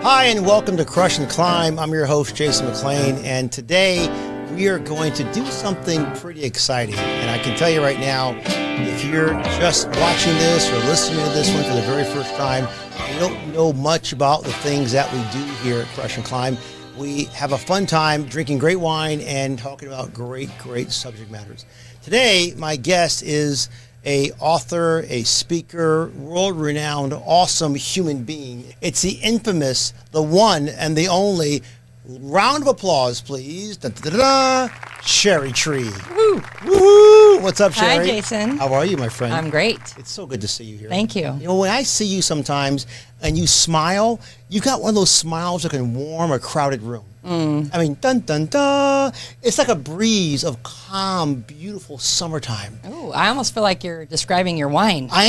Hi, and welcome to Crush and Climb. I'm your host, Jason McClain, and today we are going to do something pretty exciting. And I can tell you right now, if you're just watching this or listening to this one for the very first time, you don't know much about the things that we do here at Crush and Climb. We have a fun time drinking great wine and talking about great subject matters. Today, my guest is an author, a speaker, world-renowned, awesome human being. It's the infamous, the one and the only, round of applause, please, da-da-da-da, Cheri Tree. Woo! Woo-hoo! What's up, Cheri? Hi, Jason. How are you, my friend? I'm great. It's so good to see you here. Thank you. You know, when I see you sometimes and you smile, you've got one of those smiles that can warm a crowded room. I mean, dun, dun, dun. It's like a breeze of calm, beautiful summertime. Oh, I almost feel like you're describing your wine. I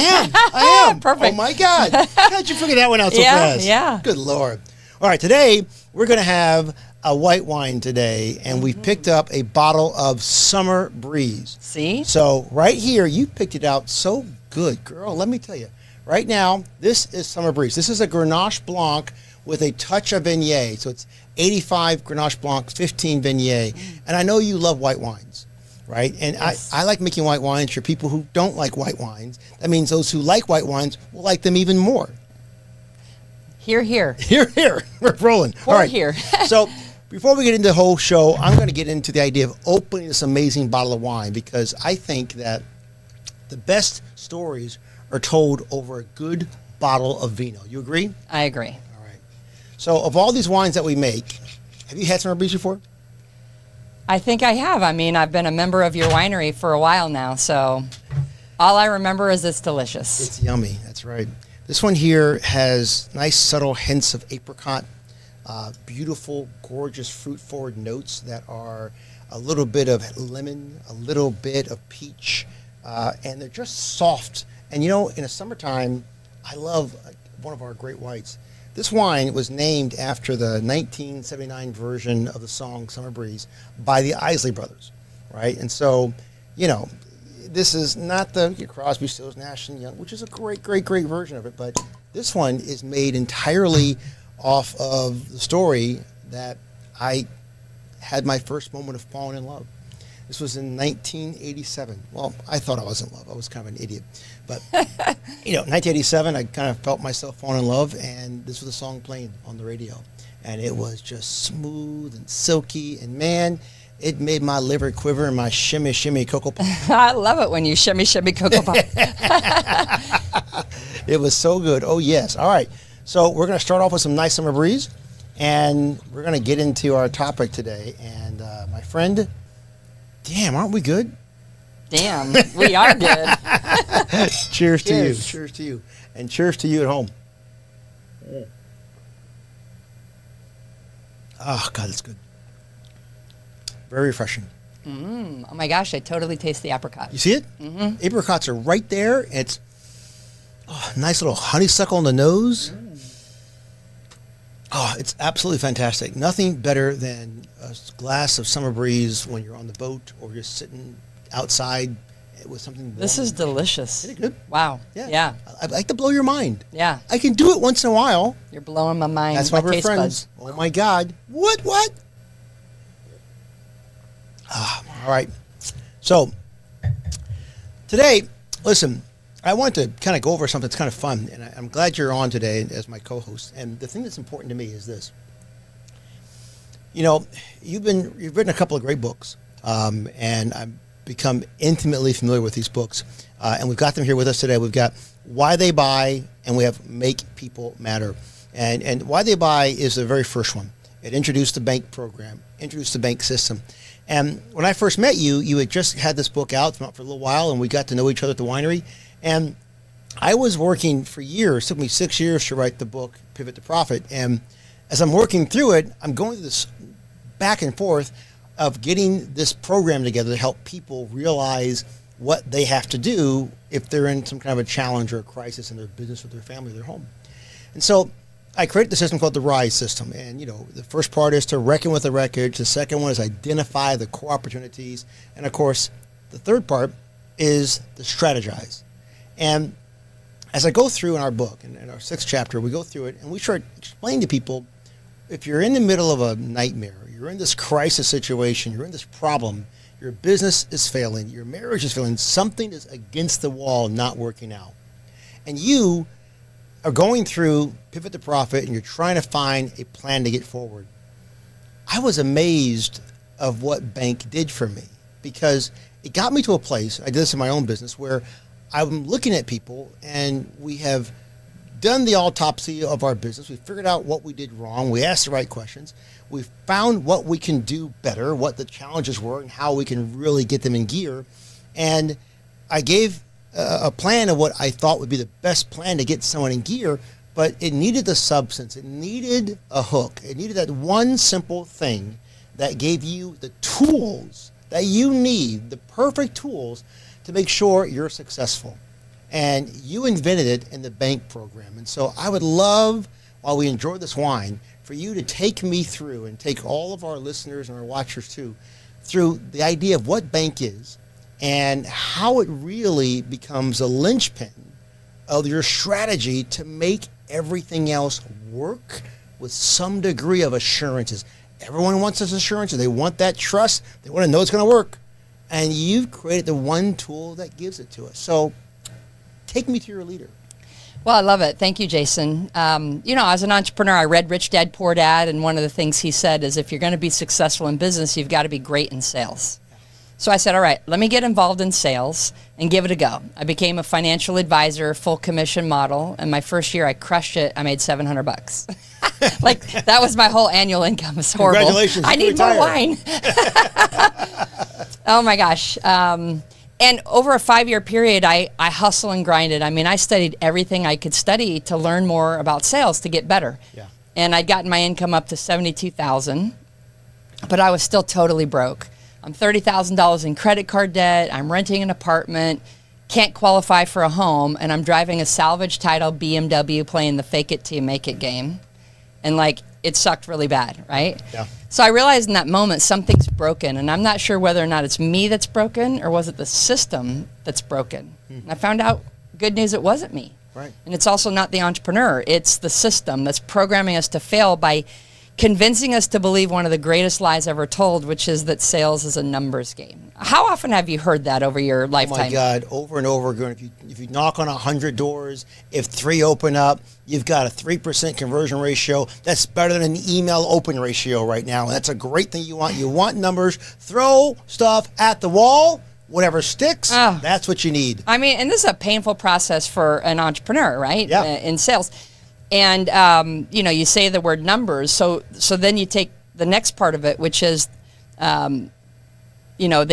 am. Perfect. Oh, my God. How'd you figure that one out so fast? Yeah. Good Lord. All right, today we're going to have a white wine today, and we picked up a bottle of Summer Breeze. See? So right here, you picked it out so good, girl. Let me tell you. Right now, this is Summer Breeze. This is a Grenache Blanc with a touch of Viognier. So it's 85 Grenache Blanc, 15 Viognier. And I know you love white wines, right? And yes. I like making white wines for people who don't like white wines. That means those who like white wines will like them even more. Here. Here. We're rolling. All right. Here. So before we get into the whole show, I'm going to get into the idea of opening this amazing bottle of wine, because I think that the best stories are told over a good bottle of vino. You agree? I agree. All right. So of all these wines that we make, have you had Summer Breeze before? I think I have. I mean, I've been a member of your winery for a while now, so all I remember is it's delicious. It's yummy. That's right. This one here has nice subtle hints of apricot, beautiful, gorgeous fruit-forward notes that are a little bit of lemon, a little bit of peach, and they're just soft. And you know, in the summertime, I love one of our great whites. This wine was named after the 1979 version of the song Summer Breeze by the Isley Brothers, right? And so, you know, this is not the Crosby, Stills, Nash & Young, which is a great version of it, but this one is made entirely off of the story that I had my first moment of falling in love. This was in 1987. Well, I thought I was in love. I was kind of an idiot. But, you know, 1987, I kind of felt myself falling in love, and this was a song playing on the radio. And it was just smooth and silky, and man, it made my liver quiver and my shimmy Cocoa Pop. I love it when you shimmy Cocoa Pop. It was so good. Oh, yes. All right. So we're going to start off with some nice Summer Breeze, and we're going to get into our topic today. And my friend, damn, aren't we good? Damn, we are good. Cheers to you. Cheers to you. And cheers to you at home. Oh, God, it's good. Very refreshing. Oh, my gosh, I totally taste the apricot. You see it? Mm-hmm. Apricots are right there. It's nice little honeysuckle on the nose. Oh, it's absolutely fantastic. Nothing better than a glass of Summer Breeze when you're on the boat or you're sitting outside with something warm. This is delicious. Isn't it good? Wow. Yeah. I like to blow your mind. Yeah. I can do it once in a while. You're blowing my mind. That's why we're taste friends. buds. Oh, my God. What? All right. So today, listen, I want to kind of go over something that's kind of fun, and I'm glad you're on today as my co-host. And the thing that's important to me is this. You know, you've written a couple of great books, and I've become intimately familiar with these books, and we've got them here with us today. We've got Why They Buy, and we have Make People Matter. And Why They Buy is the very first one. It introduced the bank program, introduced the bank system. And when I first met you, you had just had this book out. It's been out for a little while, and we got to know each other at the winery. And I was working for years. It took me 6 years to write the book, Pivot to Profit. And as I'm working through it, I'm going through this back and forth of getting this program together to help people realize what they have to do if they're in some kind of a challenge or a crisis in their business or their family or their home. And so I created the system called the RISE system. And, you know, the first part is to reckon with the wreckage. The second one is identify the core opportunities. And, of course, the third part is to strategize. And as I go through in our book, in our 6th chapter, we go through it and we try to explain to people, if you're in the middle of a nightmare, you're in this crisis situation, you're in this problem, your business is failing, your marriage is failing, something is against the wall, not working out. And you are going through Pivot to Profit and you're trying to find a plan to get forward. I was amazed of what B.A.N.K did for me, because it got me to a place, I did this in my own business, where I'm looking at people and we have done the autopsy of our business. We figured out what we did wrong. We asked the right questions. We found what we can do better, what the challenges were, and how we can really get them in gear. And I gave a plan of what I thought would be the best plan to get someone in gear, but it needed the substance. It needed a hook. It needed that one simple thing that gave you the tools that you need, the perfect tools to make sure you're successful. And you invented it in the B.A.N.K program. And so I would love, while we enjoy this wine, for you to take me through, and take all of our listeners and our watchers too, through the idea of what B.A.N.K is and how it really becomes a linchpin of your strategy to make everything else work with some degree of assurances. Everyone wants this assurance. They want that trust. They want to know it's going to work. And you've created the one tool that gives it to us. So take me to your leader. Well, I love it. Thank you, Jason. As an entrepreneur, I read Rich Dad, Poor Dad, and one of the things he said is, if you're going to be successful in business, you've got to be great in sales. So I said, all right, let me get involved in sales and give it a go. I became a financial advisor, full commission model, and my first year I crushed it. I made $700. Like, that was my whole annual income. It's horrible. Congratulations. I need more wine. Oh my gosh. And over a 5-year period, I hustle and grinded. I mean, I studied everything I could study to learn more about sales to get better. Yeah. And I'd gotten my income up to $72,000, but I was still totally broke. I'm $30,000 in credit card debt. I'm renting an apartment, can't qualify for a home, and I'm driving a salvage title BMW playing the fake it till you make it game. And like, it sucked really bad, right? Yeah. So I realized in that moment something's broken, and I'm not sure whether or not it's me that's broken or was it the system that's broken. And I found out, good news, it wasn't me. Right. And it's also not the entrepreneur. It's the system that's programming us to fail by convincing us to believe one of the greatest lies ever told, which is that sales is a numbers game. How often have you heard that over your lifetime? Oh my God, over and over again. If you knock on 100 doors, if 3 open up, you've got a 3% conversion ratio. That's better than an email open ratio right now. And that's a great thing you want. You want numbers. Throw stuff at the wall. Whatever sticks, that's what you need. I mean, and this is a painful process for an entrepreneur, right? Yeah. In sales. And, you say the word numbers. So then you take the next part of it, which is, they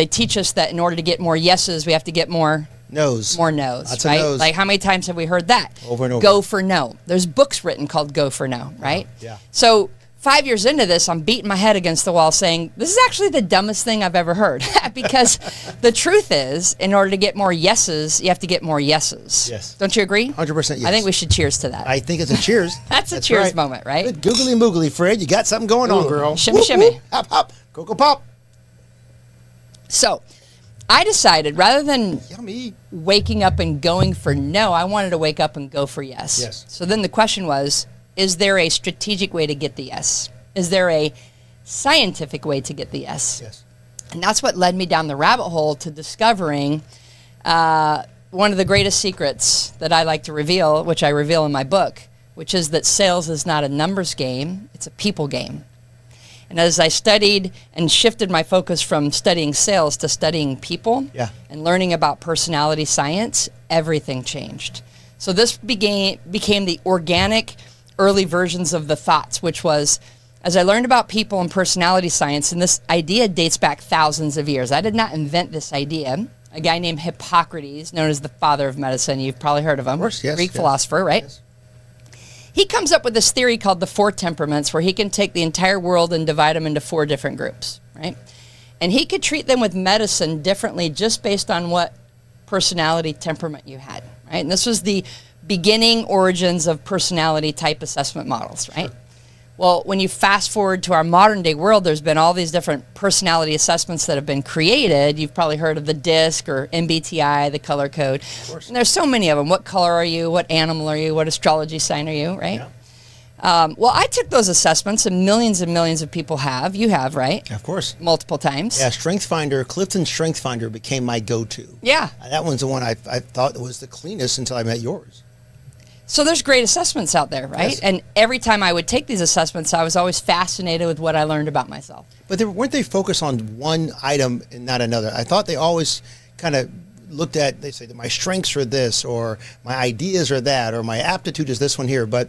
teach us that in order to get more yeses, we have to get more no's. More no's, Lots of right? no's. Like, how many times have we heard that? Over and over. Go for no. There's books written called Go for No, right? Yeah. So 5 years into this, I'm beating my head against the wall saying, this is actually the dumbest thing I've ever heard. Because the truth is, in order to get more yeses, you have to get more yeses. Yes. Don't you agree? 100% yes. I think we should cheers to that. I think it's a cheers. That's a cheers moment, right? Good googly moogly, Fred. You got something going on, girl. Shimmy, Whoop, shimmy. whoop. Hop, hop. Cocoa pop. So I decided, rather than Yummy. waking up and going for no, I wanted to wake up and go for yes. Yes. So then the question was, is there a strategic way to get the yes? Is there a scientific way to get the yes? Yes. And that's what led me down the rabbit hole to discovering one of the greatest secrets that I like to reveal, which I reveal in my book, which is that sales is not a numbers game, it's a people game. And as I studied and shifted my focus from studying sales to studying people and learning about personality science, everything changed. So this became the organic early versions of the thoughts, which was, as I learned about people and personality science, and this idea dates back thousands of years. I did not invent this idea. A guy named Hippocrates, known as the father of medicine, you've probably heard of him. Of course, yes. Greek philosopher, right? Yes. He comes up with this theory called the 4 temperaments, where he can take the entire world and divide them into 4 different groups, right? And he could treat them with medicine differently just based on what personality temperament you had, right? And this was the beginning origins of personality type assessment models, right? Sure. Well, when you fast forward to our modern day world, there's been all these different personality assessments that have been created. You've probably heard of the DISC or MBTI, the color code. Of course. And there's so many of them. What color are you? What animal are you? What astrology sign are you, right? Yeah. Well, I took those assessments, and millions of people have. You have, right? Of course. Multiple times. Yeah, StrengthsFinder, Clifton StrengthsFinder became my go-to. Yeah. That one's the one I thought was the cleanest until I met yours. So there's great assessments out there, right? Yes. And every time I would take these assessments, I was always fascinated with what I learned about myself. But weren't they focused on one item and not another? I thought they always kind of looked at, they say that my strengths are this, or my ideas are that, or my aptitude is this one here. But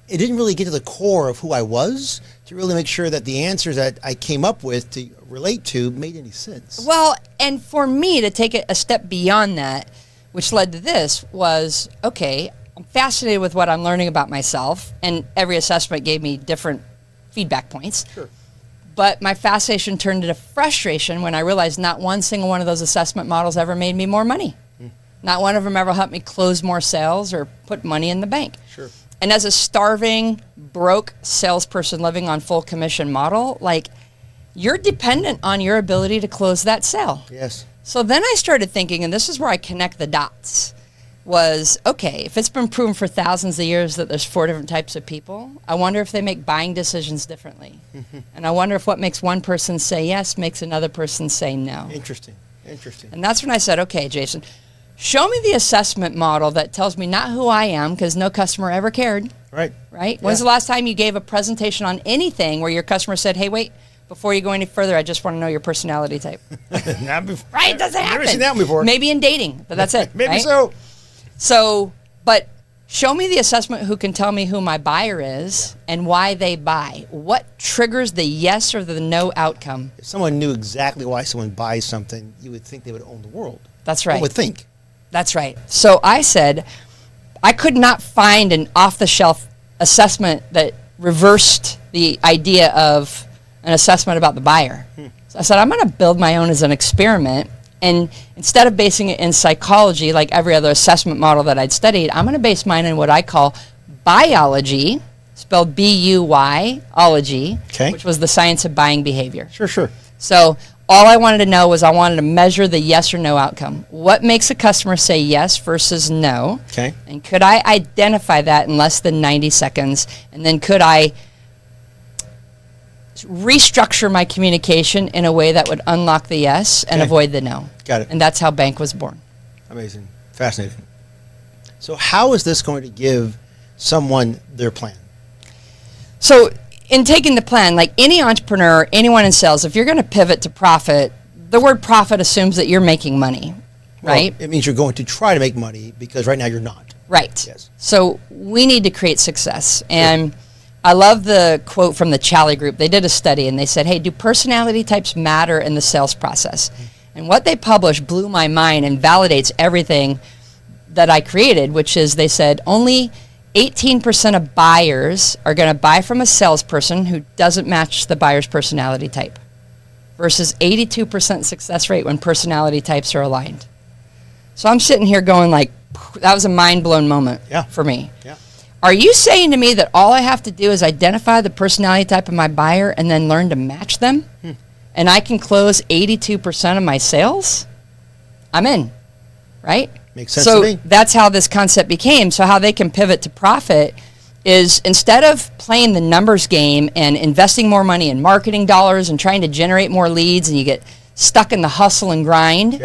it didn't really get to the core of who I was to really make sure that the answers that I came up with to relate to made any sense. Well, and for me to take it a step beyond that, which led to this, was, okay, I'm fascinated with what I'm learning about myself, and every assessment gave me different feedback points. Sure. But my fascination turned into frustration when I realized not one single one of those assessment models ever made me more money. Not one of them ever helped me close more sales or put money in the bank. Sure. And as a starving, broke salesperson living on full commission model, like, you're dependent on your ability to close that sale. Yes. So then I started thinking, and this is where I connect the dots, was, okay, if it's been proven for thousands of years that there's 4 different types of people, I wonder if they make buying decisions differently. And I wonder if what makes one person say yes makes another person say no. Interesting. Interesting. And that's when I said, okay, Jason, show me the assessment model that tells me not who I am, because no customer ever cared, Right. right? When's the last time you gave a presentation on anything where your customer said, hey, wait, before you go any further, I just want to know your personality type? Not before. Right? It doesn't happen. Never seen that before. Maybe in dating, but that's it. Maybe right? so. So, but show me the assessment who can tell me who my buyer is and why they buy. What triggers the yes or the no outcome? If someone knew exactly why someone buys something, you would think they would own the world. That's right. One would think. That's right. So I said, I could not find an off-the-shelf assessment that reversed the idea of an assessment about the buyer. So I said, I'm going to build my own as an experiment. And instead of basing it in psychology, like every other assessment model that I'd studied, I'm going to base mine in what I call biology, spelled B-U-Y-ology, Okay. which was the science of buying behavior. Sure. So all I wanted to know was I wanted to measure the yes or no outcome. What makes a customer say yes versus no? Okay. And could I identify that in less than 90 seconds? And then could I restructure my communication in a way that would unlock the yes and Okay. avoid the no? Got it. And that's how B.A.N.K was born. Amazing. Fascinating. So how is this going to give someone their plan? So in taking the plan, like any entrepreneur, anyone in sales, if you're going to pivot to profit, the word profit assumes that you're making money, right? Well, it means you're going to try to make money because right now you're not. Right. Yes. So we need to create success. And I love the quote from the Cheri group. They did a study and they said, hey, do personality types matter in the sales process? And what they published blew my mind and validates everything that I created, which is they said only 18% of buyers are going to buy from a salesperson who doesn't match the buyer's personality type versus 82% success rate when personality types are aligned. So I'm sitting here going like, that was a mind-blown moment for me. Yeah. Are you saying to me that all I have to do is identify the personality type of my buyer and then learn to match them? And I can close 82% of my sales? I'm in, right? Makes sense so to me. that's how this concept became. So how they can pivot to profit is instead of playing the numbers game and investing more money in marketing dollars and trying to generate more leads and you get stuck in the hustle and grind,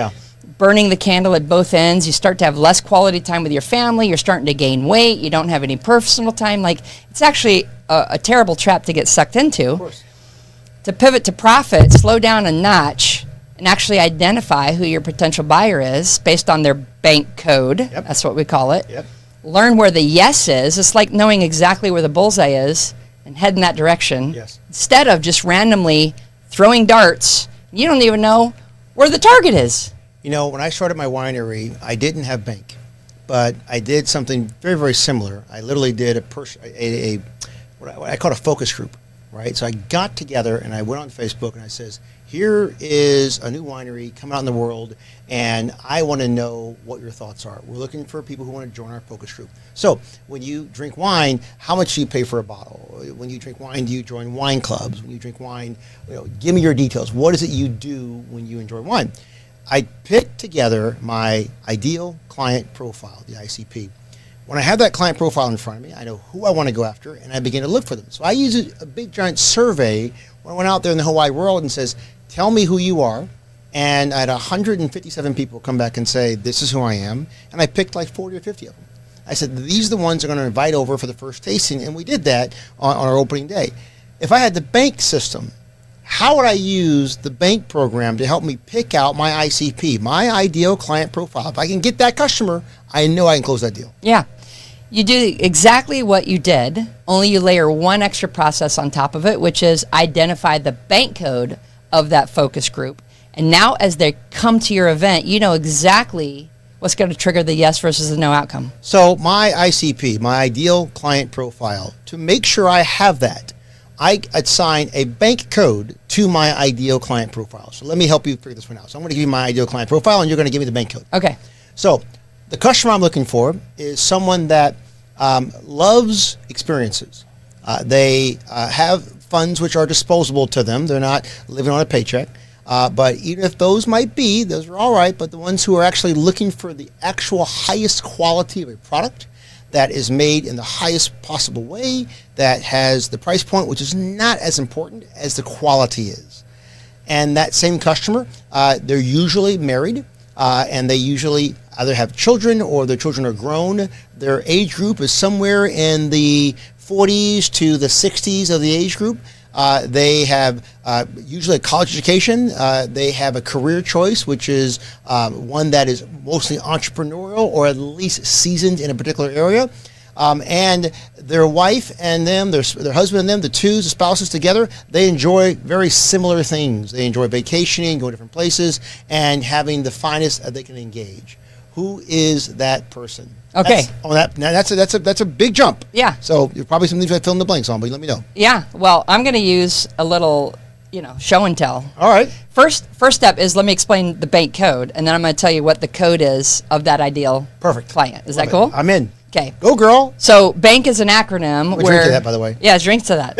burning the candle at both ends, you start to have less quality time with your family, you're starting to gain weight, you don't have any personal time. Like, it's actually a terrible trap to get sucked into. Of course. To pivot to profit, slow down a notch and actually identify who your potential buyer is based on their bank code. That's what we call it. Learn where the yes is. It's like knowing exactly where the bullseye is and head in that direction. Instead of just randomly throwing darts, you don't even know where the target is. You know, when I started my winery, I didn't have B.A.N.K, but I did something very, very similar. I literally did what I call a focus group, right? So I got together and I went on Facebook and I says, here is a new winery coming out in the world, and I want to know what your thoughts are. We're looking for people who want to join our focus group. So when you drink wine, how much do you pay for a bottle? When you drink wine, do you join wine clubs? When you drink wine, give me your details. What is it you do when you enjoy wine? I picked together my ideal client profile, the ICP. When I have that client profile in front of me, I know who I want to go after, and I begin to look for them. So I use a big giant survey when I went out there in the whole wide world and says, tell me who you are. And I had 157 people come back and say, this is who I am. And I picked like 40 or 50 of them. I said, these are the ones I'm going to invite over for the first tasting. And we did that on our opening day. If I had the B.A.N.K system, how would I use the B.A.N.K program to help me pick out my ICP, my ideal client profile? If I can get that customer, I know I can close that deal. Yeah. You do exactly what you did, only you layer one extra process on top of it, which is identify the B.A.N.K code of that focus group. And now as they come to your event, you know exactly what's going to trigger the yes versus the no outcome. So my ICP, my ideal client profile, to make sure I have that, I assign a B.A.N.K code to my ideal client profile. So let me help you figure this one out. So I'm going to give you my ideal client profile, and you're going to give me the B.A.N.K code. Okay. So the customer I'm looking for is someone that loves experiences. They have funds which are disposable to them. They're not living on a paycheck. But even if those might be, those are all right. But the ones who are actually looking for the actual highest quality of a product that is made in the highest possible way, that has the price point, which is not as important as the quality is. And that same customer, they're usually married, and they usually either have children or their children are grown. Their age group is somewhere in the 40s to the 60s of the age group. They have usually a college education. They have a career choice, which is one that is mostly entrepreneurial or at least seasoned in a particular area. And their wife and them, their husband and them, the spouses together, they enjoy very similar things. They enjoy vacationing, going to different places, and having the finest that they can engage. Who is that person? Okay. That's a big jump. Yeah. So you're probably some things I fill in the blanks on, but let me know. Yeah. Well, I'm going to use a little, show and tell. All right. First step is let me explain the B.A.N.K code, and then I'm going to tell you what the code is of that ideal client. Is that cool? I'm in. Okay. Go, girl. So B.A.N.K is an acronym. Drink to that, by the way. Yeah, drink to that.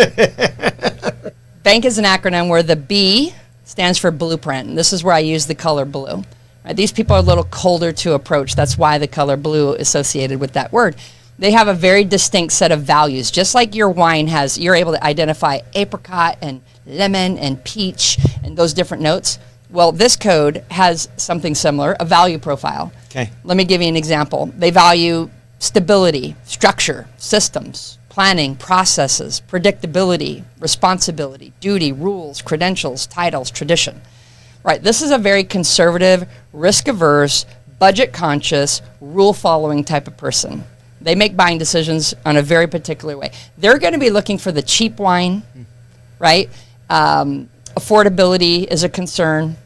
B.A.N.K is an acronym where the B stands for blueprint. And this is where I use the color blue. Right? These people are a little colder to approach. That's why the color blue is associated with that word. They have a very distinct set of values. Just like your wine has, you're able to identify apricot and lemon and peach and those different notes. Well, this code has something similar, a value profile. Okay. Let me give you an example. They value stability, structure, systems, planning, processes, predictability, responsibility, duty, rules, credentials, titles, tradition. Right, this is a very conservative, risk-averse, budget-conscious, rule-following type of person. They make buying decisions on a very particular way. They're going to be looking for the cheap wine, right? Affordability is a concern,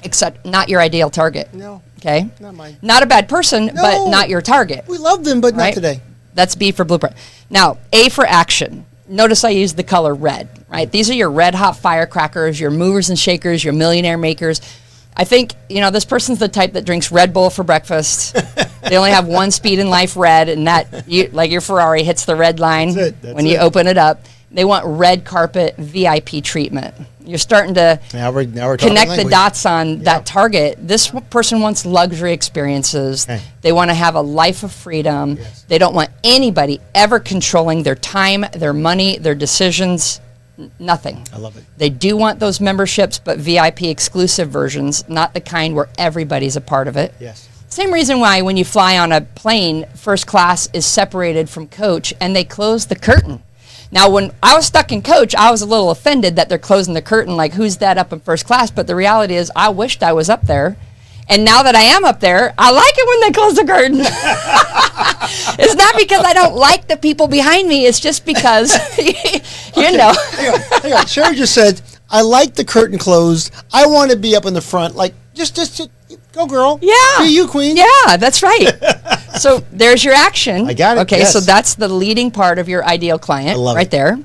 except not your ideal target. No. Okay? Not mine. Not a bad person, but not your target. We love them, but right? not today. That's B for blueprint. Now, A for action. Notice I use the color red, right? These are your red hot firecrackers, your movers and shakers, your millionaire makers. I think, this person's the type that drinks Red Bull for breakfast. They only have one speed in life, red, and that, like your Ferrari, hits the red line when you open it up. They want red carpet VIP treatment. You're starting to connect the dots on that target. This person wants luxury experiences. Okay. They want to have a life of freedom. Yes. They don't want anybody ever controlling their time, their money, their decisions, nothing. I love it. They do want those memberships, but VIP exclusive versions, not the kind where everybody's a part of it. Yes. Same reason why when you fly on a plane, first class is separated from coach and they close the curtain. Now, when I was stuck in coach, I was a little offended that they're closing the curtain, like, who's that up in first class? But the reality is I wished I was up there. And now that I am up there, I like it when they close the curtain. It's not because I don't like the people behind me. It's just because, Hang on. Cheri just said, I like the curtain closed. I want to be up in the front. Like, just go, girl. Yeah. Be you, queen. Yeah, that's right. So there's your action. I got it. Okay, yes. So that's the leading part of your ideal client right there.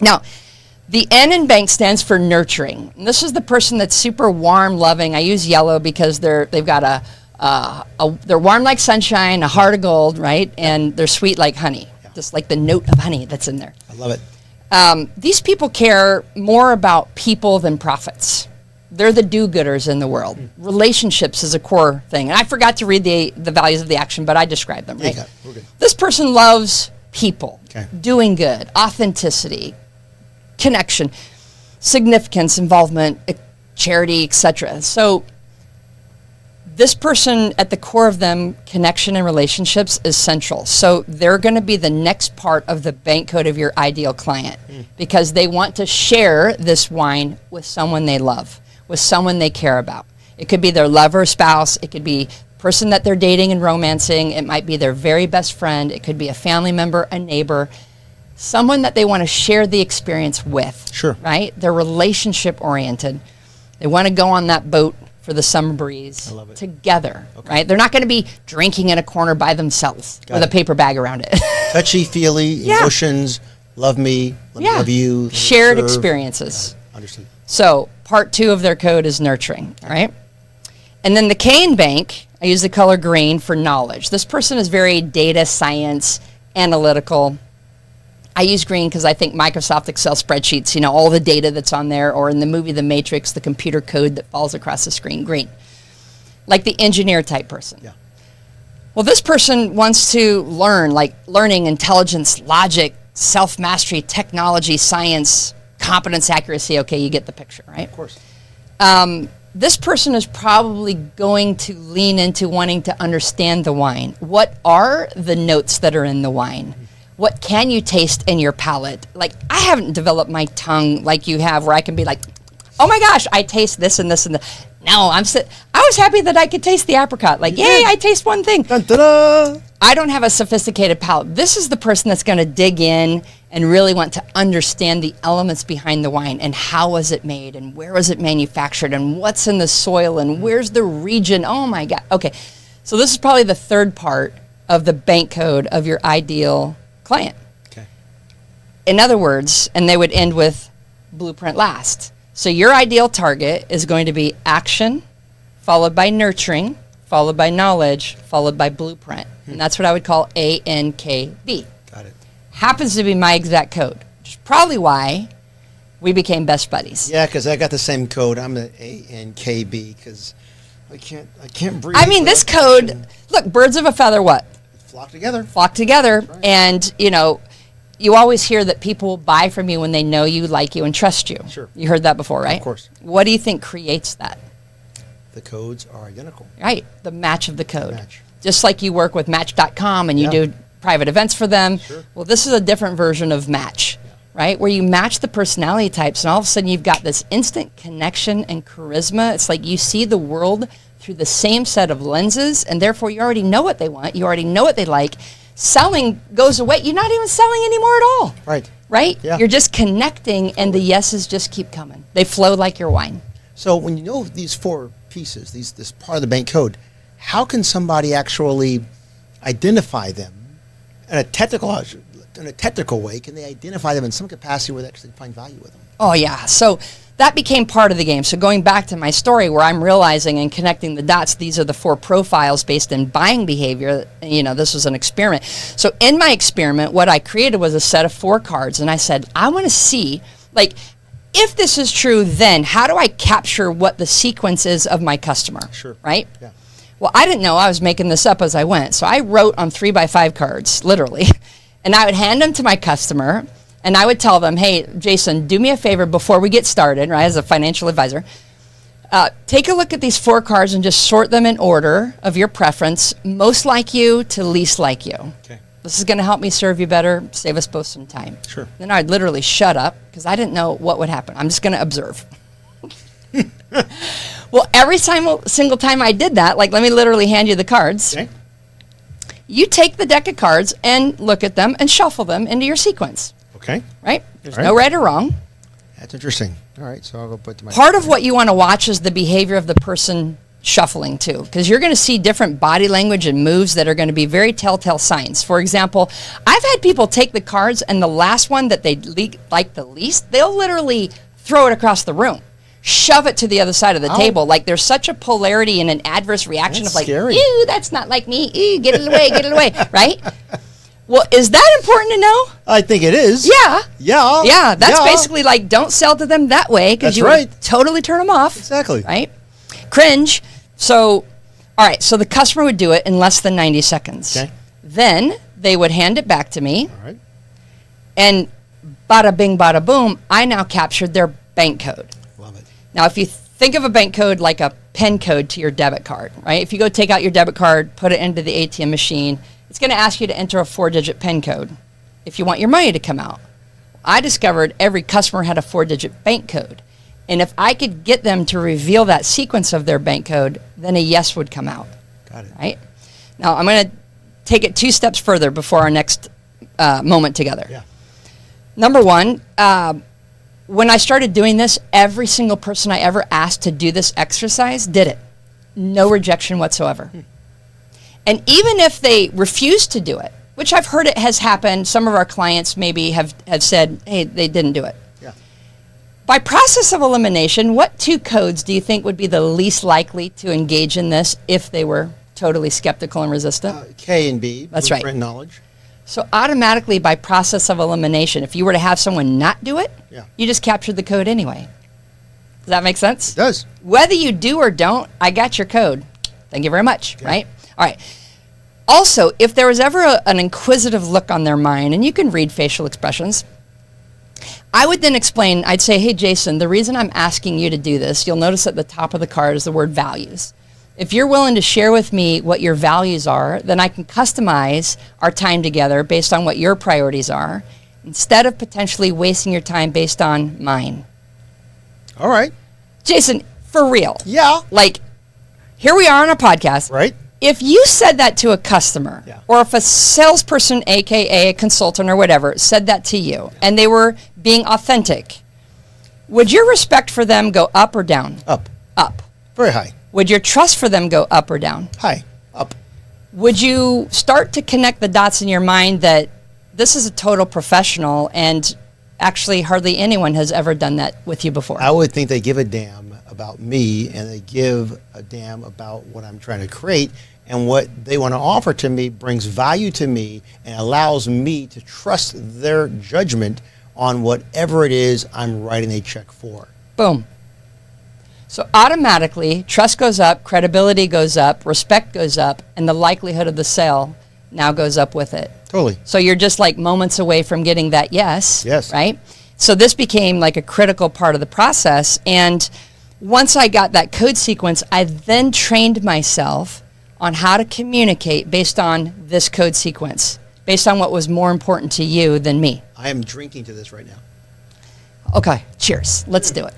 Now, The N in bank stands for nurturing. And this is the person that's super warm, loving. I use yellow because they've got they're warm like sunshine, a heart of gold, right? And they're sweet like honey, just like the note of honey that's in there. I love it. These people care more about people than profits. They're the do-gooders in the world. Relationships is a core thing. And I forgot to read the values of the action, but I described them, right? Yeah, we're good. This person loves people, Okay. doing good, authenticity, connection, significance, involvement, charity, etc. So this person, at the core of them, connection and relationships is central. So they're going to be the next part of the bank code of your ideal client because they want to share this wine with someone they love, with someone they care about. It could be their lover, spouse. It could be person that they're dating and romancing. It might be their very best friend. It could be a family member, a neighbor, someone that they want to share the experience with. Sure. Right? They're relationship oriented. They want to go on that boat for the summer breeze I love it. together. Okay. Right? They're not going to be drinking in a corner by themselves Got with it. a paper bag around it. Touchy-feely, Yeah. emotions, love me, let me love you. let me Shared serve. experiences. Understood. So part 2 of their code is nurturing. All right. And then the K in bank, I use the color green for knowledge. This person is very data science, analytical. I use green because I think Microsoft Excel spreadsheets, all the data that's on there, or in the movie The Matrix, the computer code that falls across the screen, green. Like the engineer type person. Yeah. Well, this person wants to learn, like learning, intelligence, logic, self-mastery, technology, science, competence, accuracy. Okay, you get the picture, right? Of course. This person is probably going to lean into wanting to understand the wine. What are the notes that are in the wine? What can you taste in your palate? Like, I haven't developed my tongue like you have, where I can be like, oh my gosh, I taste this and this and that. No, I was happy that I could taste the apricot. Like, yay, I taste one thing. Dun, da, da. I don't have a sophisticated palate. This is the person that's going to dig in and really want to understand the elements behind the wine and how was it made and where was it manufactured and what's in the soil and where's the region. Oh my God. Okay. So this is probably the third part of the bank code of your ideal client. Okay. In other words, and they would end with blueprint last. So your ideal target is going to be action, followed by nurturing, followed by knowledge, followed by blueprint. And that's what I would call A.N.K.B. Got it. Happens to be my exact code, which is probably why we became best buddies. Yeah, because I got the same code. I'm the A.N.K.B. because I can't breathe. I mean, this without code, action. look, birds of a feather what? Flock together. Flock together. Right. And, you always hear that people will buy from you when they know you, like you, and trust you. Sure. You heard that before, right? Of course. What do you think creates that? The codes are identical. Right, the match of the code. Match. Just like you work with Match.com and you Yeah. do private events for them. Sure. Well, this is a different version of Match, right? Where you match the personality types and all of a sudden you've got this instant connection and charisma. It's like you see the world through the same set of lenses and therefore you already know what they want. You already know what they like. Selling goes away. You're not even selling anymore at all. Right. Right? Yeah. You're just connecting and the yeses just keep coming. They flow like your wine. So when you know these 4 pieces, this part of the bank code, how can somebody actually identify them in a technical way? Can they identify them in some capacity where they actually find value with them? Oh, yeah. So that became part of the game. So going back to my story where I'm realizing and connecting the dots, these are the 4 profiles based in buying behavior. This was an experiment. So in my experiment, what I created was a set of 4 cards. And I said, I want to see, if this is true, then how do I capture what the sequence is of my customer? Sure. Right? Yeah. Well, I didn't know. I was making this up as I went. So I wrote on 3x5 cards, literally. And I would hand them to my customer. And I would tell them, hey, Jason, do me a favor before we get started, right, as a financial advisor. Take a look at these 4 cards and just sort them in order of your preference, most like you to least like you. Okay. This is going to help me serve you better, save us both some time. Sure. Then I'd literally shut up because I didn't know what would happen. I'm just going to observe. Well, every single time I did that, let me literally hand you the cards. Okay. You take the deck of cards and look at them and shuffle them into your sequence. Okay. Right? There's All no right. right or wrong. That's interesting. All right. So I'll go put to my Part of what you want to watch is the behavior of the person shuffling too, because you're going to see different body language and moves that are going to be very telltale signs. For example, I've had people take the cards and the last one that they like the least, they'll literally throw it across the room, shove it to the other side of the table. Like there's such a polarity and an adverse reaction of like, scary. ew, that's not like me. Ew, get it away, get it away, right? Well, is that important to know? I think it is. Yeah. Yeah. Yeah, that's basically like don't sell to them that way because you would totally turn them off. Exactly. Right? Cringe. So, all right, so the customer would do it in less than 90 seconds. Okay. Then they would hand it back to me. All right. And bada bing, bada boom, I now captured their bank code. Love it. Now, if you think of a bank code like a PIN code to your debit card, right? If you go take out your debit card, put it into the ATM machine, it's going to ask you to enter a 4-digit PIN code if you want your money to come out. I discovered every customer had a 4-digit bank code. And if I could get them to reveal that sequence of their bank code, then a yes would come out. Got it. Right? Now, I'm going to take it 2 steps further before our next moment together. Yeah. Number one, when I started doing this, every single person I ever asked to do this exercise did it. No rejection whatsoever. And even if they refused to do it, which I've heard it has happened, some of our clients maybe have said, hey, they didn't do it. Yeah. By process of elimination, what 2 codes do you think would be the least likely to engage in this if they were totally skeptical and resistant? K and B. That's right. Blueprint knowledge. So automatically, by process of elimination, if you were to have someone not do it, Yeah. you just captured the code anyway. Does that make sense? It does. Whether you do or don't, I got your code. Thank you very much, right? All right. Also, if there was ever an inquisitive look on their mind, and you can read facial expressions, I would then explain, I'd say, hey, Jason, the reason I'm asking you to do this, you'll notice at the top of the card is the word values. If you're willing to share with me what your values are, then I can customize our time together based on what your priorities are, instead of potentially wasting your time based on mine. All right. Jason, for real. Yeah. Like, here we are on a podcast. Right. If you said that to a customer, Yeah. or if a salesperson, AKA a consultant or whatever, said that to you, and they were being authentic, would your respect for them go up or down? Up. Up. Very high. Would your trust for them go up or down? High. Up. Would you start to connect the dots in your mind that this is a total professional and actually hardly anyone has ever done that with you before? I would think they give a damn about me, and they give a damn about what I'm trying to create, and what they want to offer to me brings value to me and allows me to trust their judgment on whatever it is I'm writing a check for. Boom. So automatically, trust goes up, credibility goes up, respect goes up, and the likelihood of the sale now goes up with it. Totally. So you're just like moments away from getting that yes. Yes. Right? So this became like a critical part of the process. And once I got that code sequence, I then trained myself on how to communicate based on this code sequence, based on what was more important to you than me. I am drinking to this right now. Okay, cheers. Let's do it.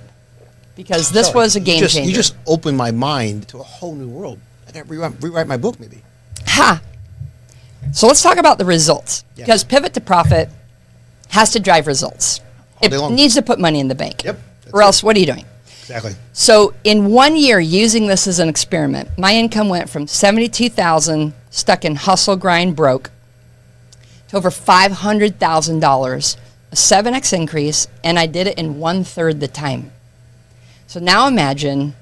Because this was a game changer. You just opened my mind to a whole new world. I got to rewrite my book, maybe. Ha! So let's talk about the results. Yeah. Because Pivot to Profit has to drive results. All It day long. needs to put money in the bank. Yep. Or else, what are you doing? Exactly. So in 1 year, using this as an experiment, my income went from $72,000 stuck in hustle, grind, broke, to over $500,000, a 7x increase, and I did it in 1/3 the time. So now imagine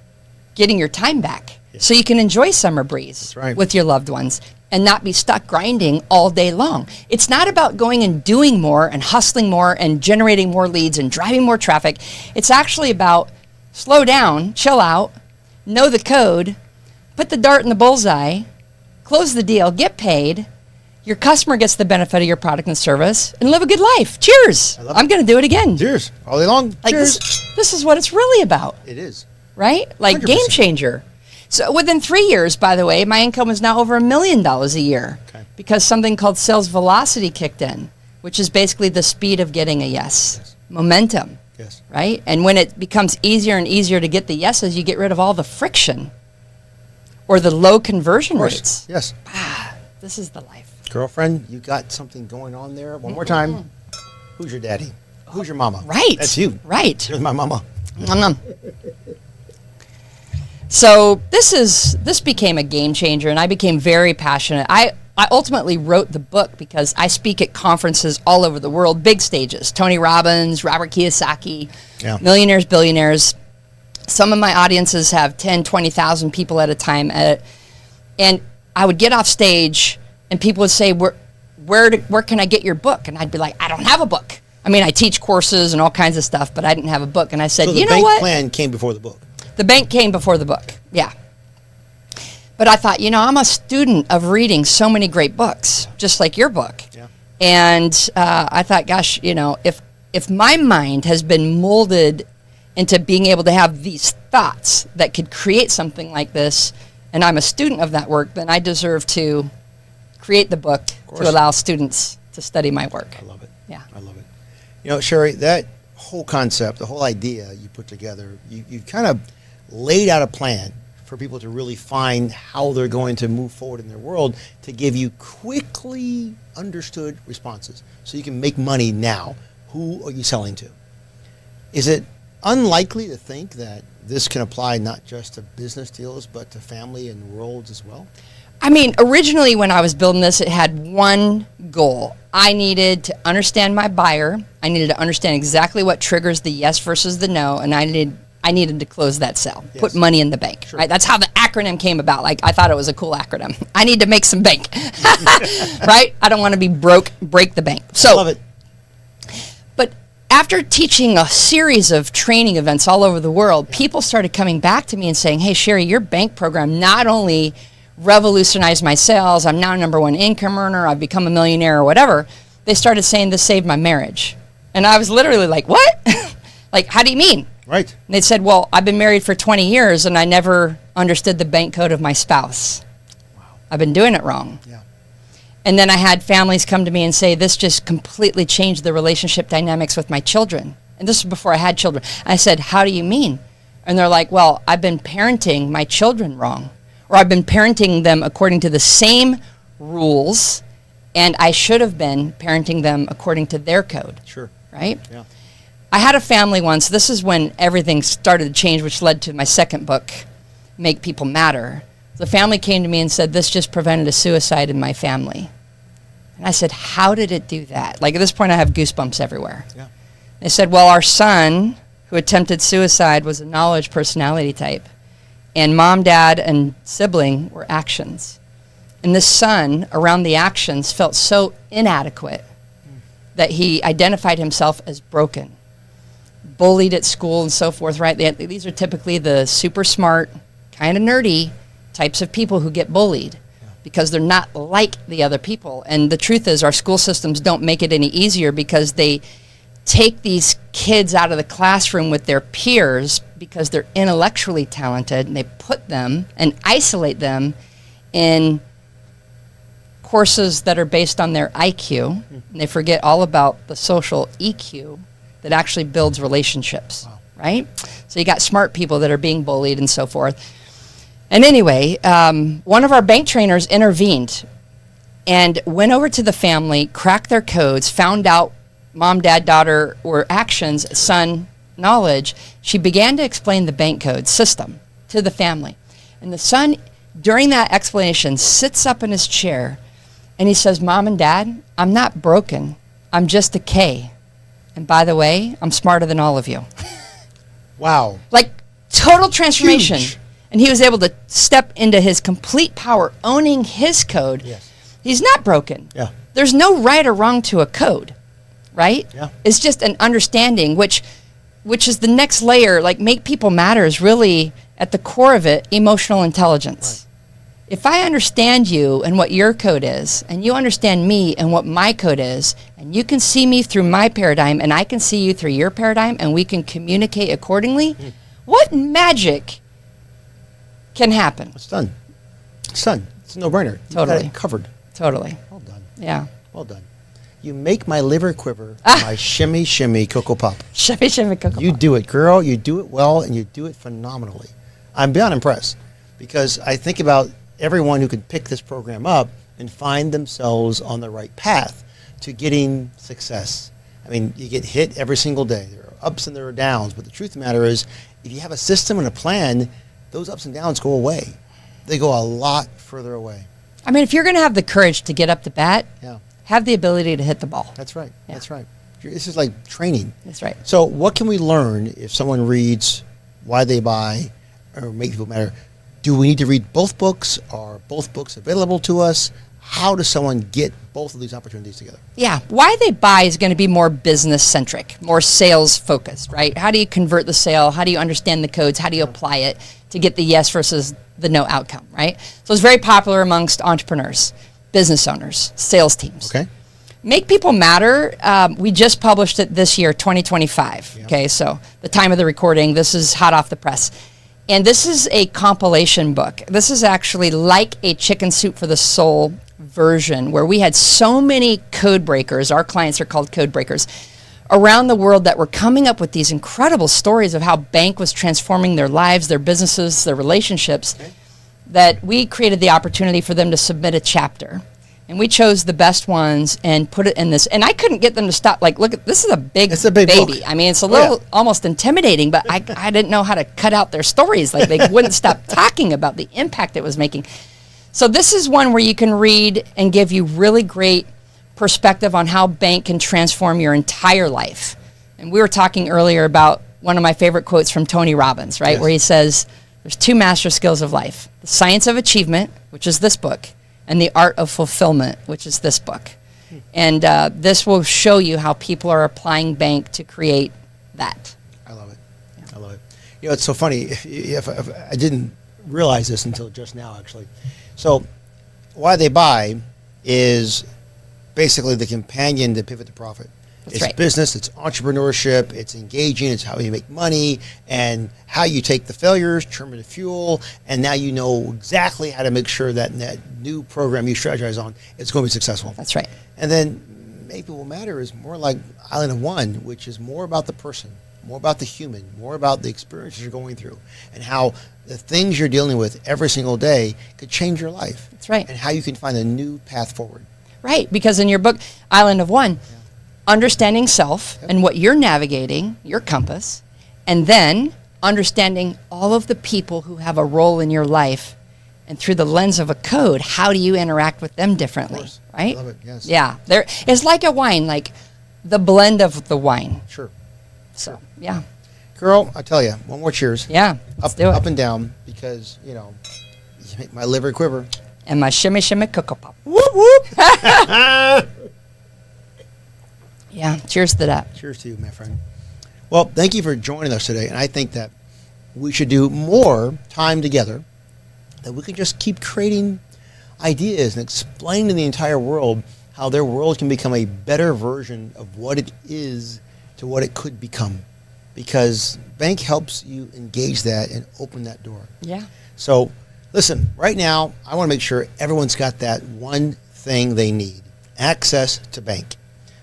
getting your time back so you can enjoy Summer Breeze That's right. with your loved ones and not be stuck grinding all day long. It's not about going and doing more and hustling more and generating more leads and driving more traffic. It's actually about slow down, chill out, know the code, put the dart in the bullseye, close the deal, get paid. Your customer gets the benefit of your product and service, and live a good life. Cheers. I love I'm going to do it again. Cheers. All day long. Like Cheers. this is what it's really about, It is. right? Like 100%. game changer. So within 3 years, by the way, my income is now over $1 million a year Okay. because something called sales velocity kicked in, which is basically the speed of getting a yes. Yes. Momentum, Yes. right? And when it becomes easier and easier to get the yeses, you get rid of all the friction or the low conversion Of course. rates. Yes. This is the life. Girlfriend, you got something going on there. One more time. Who's your daddy? Who's your mama? Right. That's you. Right. Here's my mama. Nom, nom. So this became a game changer, and I became very passionate. I ultimately wrote the book because I speak at conferences all over the world, big stages. Tony Robbins, Robert Kiyosaki, millionaires, billionaires. Some of my audiences have 10, 20,000 people at a time. And I would get off stage, and people would say, where can I get your book? And I'd be like, I don't have a book. I mean, I teach courses and all kinds of stuff, but I didn't have a book. And I said, you know what? The B.A.N.K plan came before the book. The B.A.N.K came before the book, yeah. But I thought, I'm a student of reading so many great books, just like your book. Yeah. And I thought, gosh, if my mind has been molded into being able to have these thoughts that could create something like this, and I'm a student of that work, then I deserve to create the book to allow students to study my work. I love it. Yeah. I love it. Cheri, that whole concept, the whole idea you put together, you kind of laid out a plan for people to really find how they're going to move forward in their world to give you quickly understood responses so you can make money now. Who are you selling to? Is it unlikely to think that this can apply not just to business deals but to family and worlds as well? I mean, originally when I was building this, it had one goal. I needed to understand my buyer. I needed to understand exactly what triggers the yes versus the no, and I needed to close that sale, put money in the bank. Sure. Right? That's how the acronym came about. Like, I thought it was a cool acronym. I need to make some bank, right? I don't want to be broke, break the bank. So, I love it. But after teaching a series of training events all over the world, people started coming back to me and saying, hey, Cheri, your bank program not only revolutionized my sales, I'm now #1 income earner, I've become a millionaire or whatever. They started saying this saved my marriage. And I was literally like, what? Like, how do you mean? Right. And they said, well, I've been married for 20 years and I never understood the bank code of my spouse. Wow. I've been doing it wrong. Yeah. And then I had families come to me and say, this just completely changed the relationship dynamics with my children. And this was before I had children. I said, how do you mean? And they're like, well, I've been parenting my children wrong. Or I've been parenting them according to the same rules, and I should have been parenting them according to their code. Sure. Right? Yeah. I had a family once. This is when everything started to change, which led to my second book, Make People Matter. The family came to me and said, this just prevented a suicide in my family. And I said, how did it do that? Like, at this point, I have goosebumps everywhere. Yeah. They said, well, our son who attempted suicide was a knowledge personality type. And mom, dad, and sibling were actions. And this son, around the actions, felt so inadequate that he identified himself as broken. Bullied at school and so forth, right? These are typically the super smart, kind of nerdy types of people who get bullied because they're not like the other people. And the truth is, our school systems don't make it any easier because they take these kids out of the classroom with their peers because they're intellectually talented, and they put them and isolate them in courses that are based on their IQ, and they forget all about the social EQ that actually builds relationships, right? So you got smart people that are being bullied and so forth. And anyway, one of our bank trainers intervened and went over to the family, cracked their codes, found out mom, dad, daughter were actions, son, knowledge. She began to explain the bank code system to the family. And the son, during that explanation, sits up in his chair and he says, Mom and Dad, I'm not broken. I'm just a K. And by the way, I'm smarter than all of you. Wow. Like, total transformation. Huge. And he was able to step into his complete power, owning his code. Yes. He's not broken. Yeah. There's no right or wrong to a code, right? Yeah. It's just an understanding, which is the next layer. Like, Make People Matter is really, at the core of it, emotional intelligence. Right. If I understand you and what your code is, and you understand me and what my code is, and you can see me through my paradigm, and I can see you through your paradigm, and we can communicate accordingly, what magic can happen? It's done. It's done. It's a no-brainer. Totally. You got it covered. Totally. Well done. Yeah. Well done. You make my liver quiver, my shimmy, shimmy, Cocoa Pop. Shimmy, shimmy, Cocoa You Pop. do it, girl. You do it well, and you do it phenomenally. I'm beyond impressed because I think about everyone who could pick this program up and find themselves on the right path to getting success. I mean, you get hit every single day. There are ups and there are downs, but the truth of the matter is, if you have a system and a plan, those ups and downs go away. They go a lot further away. I mean, if you're going to have the courage to get up to bat, Yeah. have the ability to hit the ball. That's right. Yeah. That's right. This is like training. That's right. So what can we learn if someone reads Why They Buy or Make People Matter? Do we need to read both books? Are both books available to us? How does someone get both of these opportunities together? Yeah. Why They Buy is going to be more business centric, more sales focused, right? How do you convert the sale? How do you understand the codes? How do you apply it to get the yes versus the no outcome, right? So it's very popular amongst entrepreneurs, business owners, sales teams. Okay. Make People Matter, we just published it this year, 2025. Yeah. Okay, so the time of the recording, this is hot off the press. And this is a compilation book. This is actually like a Chicken Soup for the Soul version where we had so many code breakers, our clients are called code breakers, around the world that were coming up with these incredible stories of how B.A.N.K was transforming their lives, their businesses, their relationships, that we created the opportunity for them to submit a chapter. And we chose the best ones and put it in this. And I couldn't get them to stop. Like, look, this is a big, It's a big baby. book. I mean, it's a little almost intimidating, but I didn't know how to cut out their stories. Like, they wouldn't stop talking about the impact it was making. So this is one where you can read and give you really great perspective on how B.A.N.K can transform your entire life. And we were talking earlier about one of my favorite quotes from Tony Robbins, right? Yes. Where he says, there's two master skills of life: the science of achievement, which is this book, and the art of fulfillment, which is this book. And this will show you how people are applying B.A.N.K to create that. I love it. I love it. You know, it's so funny. If I didn't realize this until just now, actually. So, Why They Buy is basically the companion to Pivot to Profit. That's It's right. business, it's entrepreneurship, it's engaging, it's how you make money, and how you take the failures, turn them into fuel, and now you know exactly how to make sure that new program you strategize on is going to be successful. That's right. And then Make People Matter is more like Island of One, which is more about the person, more about the human, more about the experiences you're going through, and how the things you're dealing with every single day could change your life. That's right. And how you can find a new path forward. Right, because in your book, Island of One, understanding self and what you're navigating, your compass, and then understanding all of the people who have a role in your life, and through the lens of a code, how do you interact with them differently, course. right? I love it, yes. Yeah, it's like a wine, like the blend of the wine. Sure. So, yeah. Girl, I tell you, one more cheers. Yeah, let's Up, do it. up and down, because, you know, you make my liver quiver. And my shimmy shimmy cocoa pop. Whoop, whoop. Yeah, cheers to that. Cheers to you, my friend. Well, thank you for joining us today. And I think that we should do more time together, that we can just keep creating ideas and explain to the entire world how their world can become a better version of what it is to what it could become. Because B.A.N.K helps you engage that and open that door. Yeah. So, listen, right now, I want to make sure everyone's got that one thing they need: access to B.A.N.K.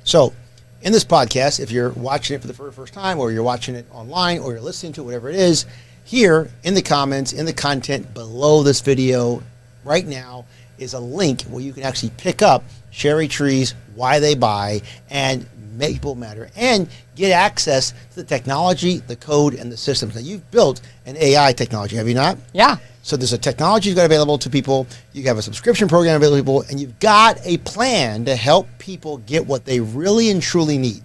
So, in this podcast, if you're watching it for the very first time, or you're watching it online, or you're listening to it, whatever it is, here in the comments, in the content below this video, right now, is a link where you can actually pick up Cheri Tree's Why They Buy and Make People Matter, and get access to the technology, the code, and the systems. Now, you've built an AI technology, have you not? Yeah. So there's a technology you've got available to people, you have a subscription program available to people, and you've got a plan to help people get what they really and truly need.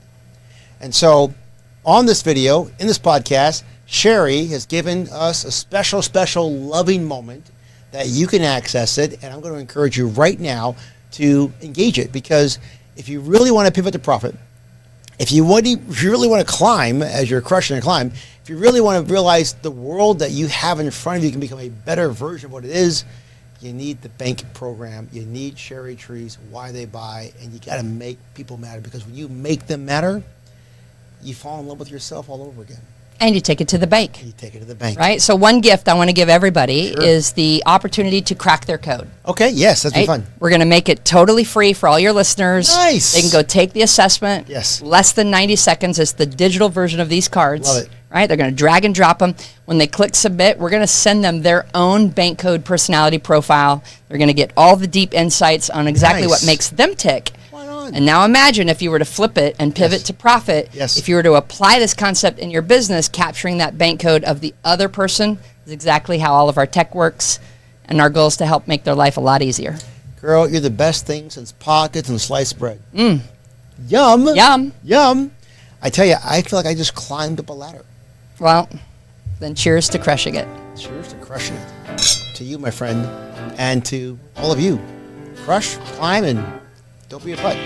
And so on this video, in this podcast, Cheri has given us a special, special loving moment that you can access it, and I'm going to encourage you right now to engage it, because if you really want to pivot to profit, if you really want to climb as you're crushing a climb, if you really want to realize the world that you have in front of you can become a better version of what it is, you need the B.A.N.K program. You need Cheri Tree's Why They Buy, and you got to make people matter, because when you make them matter, you fall in love with yourself all over again. And you take it to the bank. You take it to the bank. Right? So one gift I want to give everybody Sure. is the opportunity to crack their code. Okay, yes, that's Right? fun. We're going to make it totally free for all your listeners. Nice. They can go take the assessment. Yes. Less than 90 seconds. It's the digital version of these cards. Love it. Right? They're going to drag and drop them. When they click submit, we're going to send them their own B.A.N.K code personality profile. They're going to get all the deep insights on exactly Nice. what makes them tick. Why not? And now imagine if you were to flip it and pivot Yes. to profit, Yes. if you were to apply this concept in your business, capturing that B.A.N.K code of the other person is exactly how all of our tech works, and our goal is to help make their life a lot easier. Girl, you're the best thing since pockets and sliced bread. Yum. Yum. Yum. I tell you, I feel like I just climbed up a ladder. Well, then cheers to crushing it. Cheers to crushing it. To you, my friend, and to all of you. Crush, climb, and don't be a butt.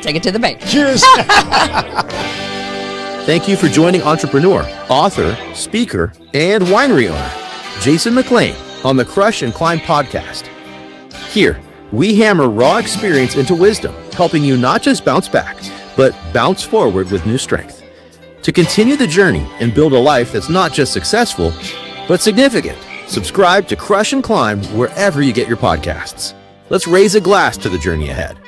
Take it to the bank. Cheers. Thank you for joining entrepreneur, author, speaker, and winery owner, Jason McClain, on the Crush and Climb podcast. Here, we hammer raw experience into wisdom, helping you not just bounce back, but bounce forward with new strength. To continue the journey and build a life that's not just successful, but significant, subscribe to Crush and Climb wherever you get your podcasts. Let's raise a glass to the journey ahead.